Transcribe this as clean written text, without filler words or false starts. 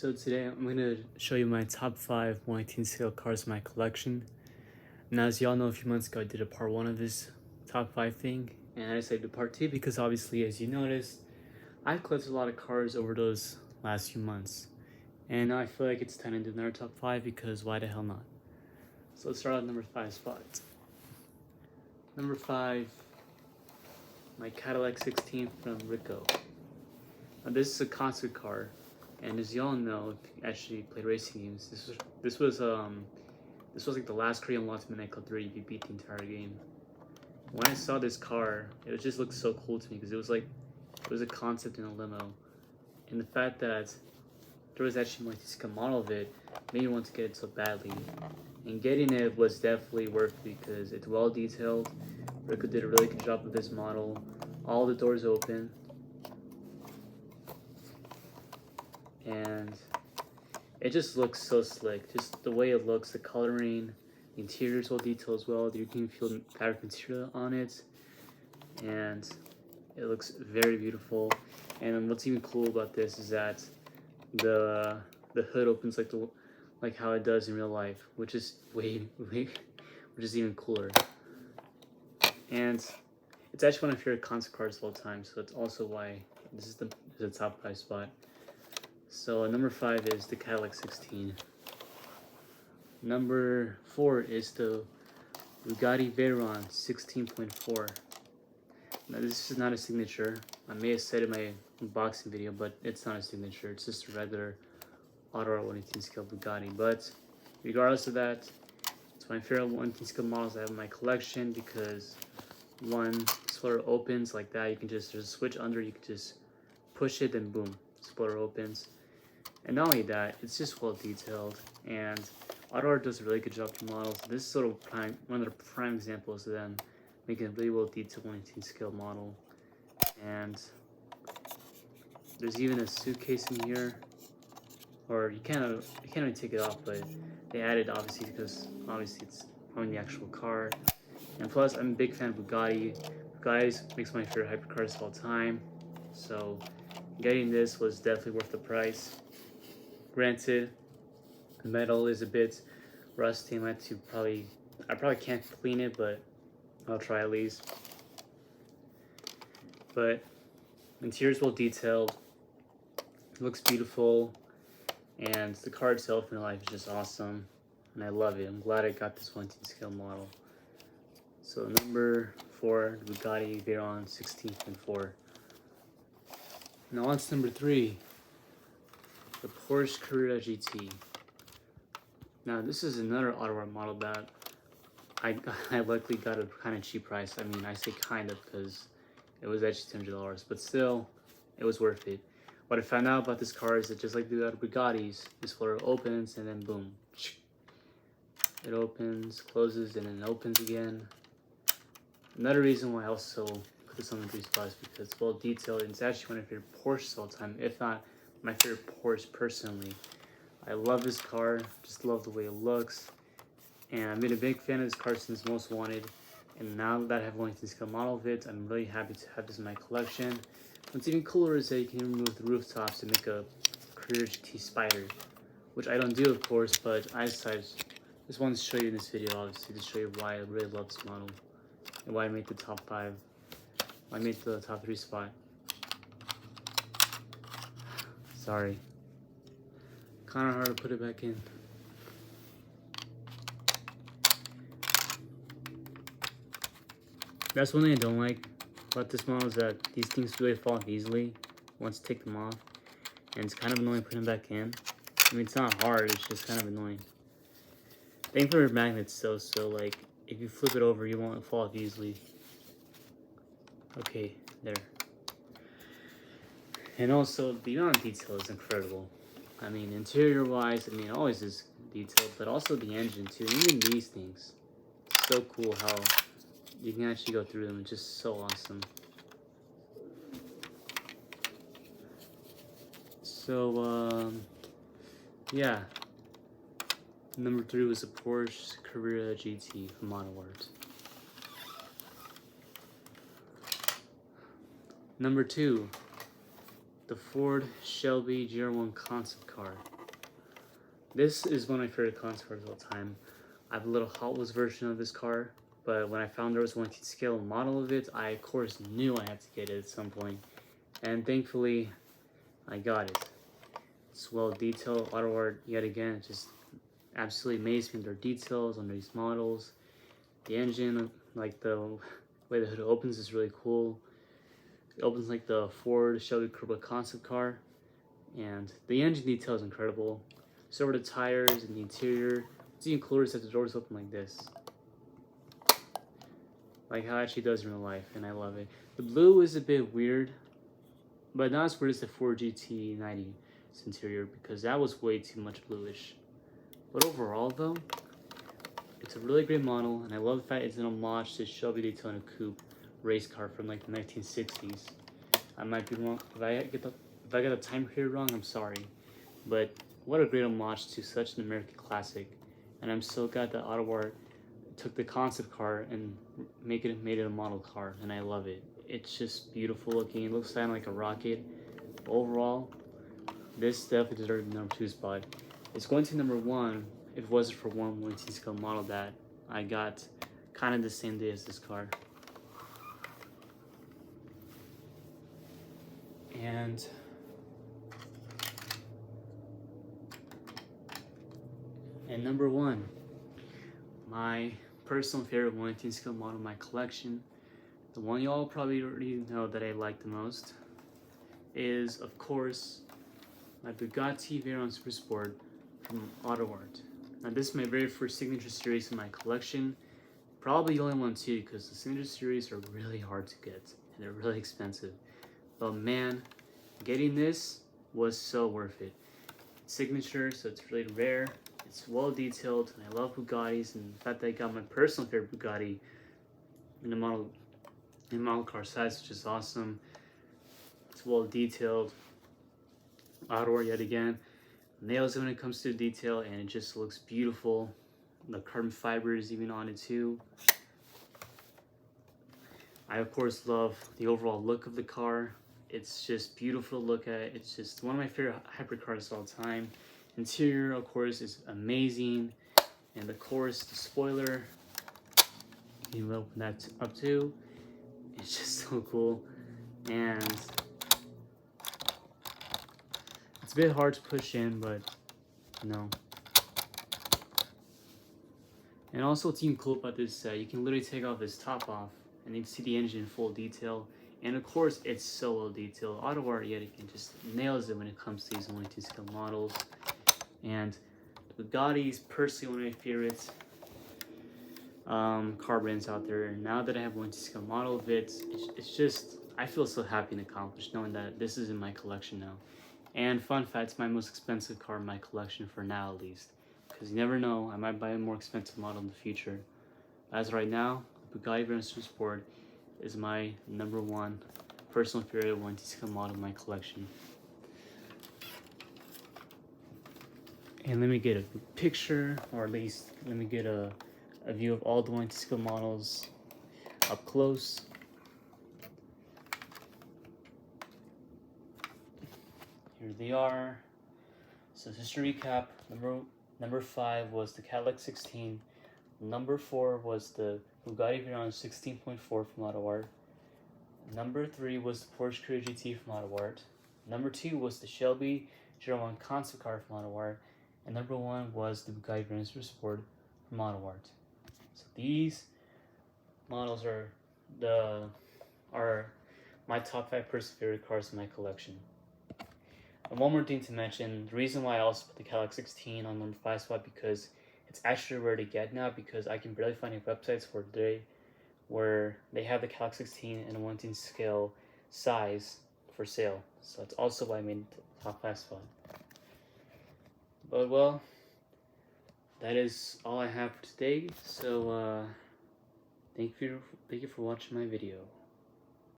So today I'm going to show you my top 5 1/18 scale cars in my collection. Now, as y'all know, a few months ago I did a part 1 of this top 5 thing, and I decided to do part 2 because obviously, as you noticed, I've collected a lot of cars over those last few months. And now I feel like it's time to do another top 5 because why the hell not? So let's start at number 5 spot. Number 5, my Cadillac 16 from Ricoh. Now this is a concert car. And as y'all know, if you actually played racing games, this was like the last Korean ultimate nightclub 3 if you beat the entire game. When I saw this car, it just looked so cool to me because it was a concept in a limo, and the fact that there was actually a multi-scale model of it made me want to get it so badly. And getting it was definitely worth it because it's well detailed. Ricoh did a really good job with this model. All the doors open. And it just looks so slick. Just the way it looks, the coloring, the interior is well detailed as well. You can feel fabric material on it, and it looks very beautiful. And what's even cool about this is that the hood opens like how it does in real life, which is which is even cooler. And it's actually one of my favorite concert cars of all time, so that's also why this is the top 5 spot. So number 5 is the Cadillac 16. Number 4 is the Bugatti Veyron 16.4. Now this is not a signature. I may have said it in my unboxing video, but it's not a signature. It's just a regular Auto Art 1/18 scale Bugatti. But regardless of that, it's my favorite 1/18 scale models I have in my collection because one, spoiler opens like that. You can just, there's a switch under, you can just push it and boom, spoiler opens. And not only that, it's just well detailed, and Auto Art does a really good job with models. This is sort of one of the prime examples of them making a really well detailed 1/18 scale model. And there's even a suitcase in here, or you can't really take it off, but they added obviously because obviously it's from the actual car. And plus, I'm a big fan of Bugatti. Bugatti makes my favorite hypercars of all time, so getting this was definitely worth the price. Granted, the metal is a bit rusty. I probably can't clean it, but I'll try at least. But interior is well detailed, it looks beautiful, and the car itself in real life is just awesome, and I love it. I'm glad I got this 1/18 scale model. So number 4, the Bugatti Veyron 16.4. Now on to number 3. The Porsche Carrera GT. Now this is another Auto Art model that I luckily got a kind of cheap price. I mean, I say kind of because it was actually $200, but still, it was worth it. What I found out about this car is that just like the other Bugattis, this floor opens and then boom. It opens, closes, and then opens again. Another reason why I also put this on the 3 spot is because it's well detailed, and it's actually one of my favorite Porsches of all time, if not my favorite Porsche personally. I love this car, just love the way it looks, and I've been a big fan of this car since Most Wanted, and now that I have 1/18 scale model of it, I'm really happy to have this in my collection. What's even cooler is that you can remove the rooftops to make a Carrera GT Spider, which I don't do of course, but I decided just wanted to show you in this video, obviously, to show you why I really love this model, and why I made the top 5, why I made the top 3 spot. Sorry. Kind of hard to put it back in. That's one thing I don't like about this model is that these things really fall off easily once you take them off. And it's kind of annoying putting them back in. I mean, it's not hard, it's just kind of annoying. Thankfully for magnets though, so like, if you flip it over, you won't fall off easily. Okay, there. And also, the amount of detail is incredible. I mean, interior-wise, I mean, it always is detailed, but also the engine, too. Even these things. It's so cool how you can actually go through them. It's just so awesome. So, yeah. Number 3 was a Porsche Carrera GT from Auto Art. Number 2, the Ford Shelby GR1 concept car. This is one of my favorite concept cars of all time. I have a little Hot Wheels version of this car, but when I found there was a 1/18 scale model of it, I of course knew I had to get it at some point, and thankfully I got it. It's well detailed, auto art yet again. It just absolutely amazed me with their details on these models. The engine, like the way the hood opens, is really cool. It opens like the Ford Shelby Curva concept car, and the engine detail is incredible. So are the tires and the interior. It's even cooler that the doors open like this, like how it actually does in real life, and I love it. The blue is a bit weird, but not as weird as the Ford GT90's interior, because that was way too much bluish. But overall though, it's a really great model, and I love the fact it's an homage to Shelby Daytona Coupe race car from like the 1960s. I might be wrong. If I got the time period wrong, I'm sorry. But what a great homage to such an American classic. And I'm so glad that AutoArt took the concept car and made it a model car, and I love it. It's just beautiful looking. It looks kind of like a rocket. Overall, this definitely deserves the number 2 spot. It's going to number 1 if it wasn't for one 1/18 scale model that I got kind of the same day as this car. And number 1, my personal favorite 1/18 scale model in my collection, the one y'all probably already know that I like the most, is of course my Bugatti Veyron Supersport from AutoArt. Now this is my very first signature series in my collection, probably the only one too, because the signature series are really hard to get and they're really expensive. But man, getting this was so worth it. It's signature, so it's really rare. It's well detailed, and I love Bugattis, and the fact that I got my personal favorite Bugatti in the model car size, which is awesome. It's well detailed. AutoArt yet again. Nails it when it comes to detail, and it just looks beautiful. The carbon fiber is even on it too. I of course love the overall look of the car. It's just beautiful to look at. It's just one of my favorite hypercars of all time. Interior, of course, is amazing, and of course the spoiler, you can open that up too. It's just so cool, and it's a bit hard to push in, but no. And also what's even cool about this set, you can literally take off this top off and you can see the engine in full detail. And of course, it's so well detailed. AutoArt yet again just nails it when it comes to these 1/18 scale models. And the Bugatti is personally one of my favorite car brands out there. And now that I have 1/18 scale model of it, it's just, I feel so happy and accomplished knowing that this is in my collection now. And fun fact, it's my most expensive car in my collection for now, at least. Because you never know, I might buy a more expensive model in the future. As of right now, the Bugatti Veyron Supersport is my number 1 personal favorite 1/18 scale model in my collection. And let me get a picture, or at least let me get a view of all the 1/18 scale models up close. Here they are. So just to recap, number 5 was the Cadillac 16. Number 4 was the Bugatti Veyron 16.4 from AutoArt. Number 3 was the Porsche Carrera GT from AutoArt. Number 2 was the Shelby GR1 concept car from AutoArt. And number 1 was the Bugatti Veyron Supersport from AutoArt. So these models are my top 5 personal favorite cars in my collection. And one more thing to mention, the reason why I also put the Cadillac 16 on number 5 spot, because it's actually rare to get now, because I can barely find any websites for today where they have the Cadillac 16 in a 1/18 scale size for sale. So that's also why I made the top 5 spot. But well, that is all I have for today. So thank you for watching my video.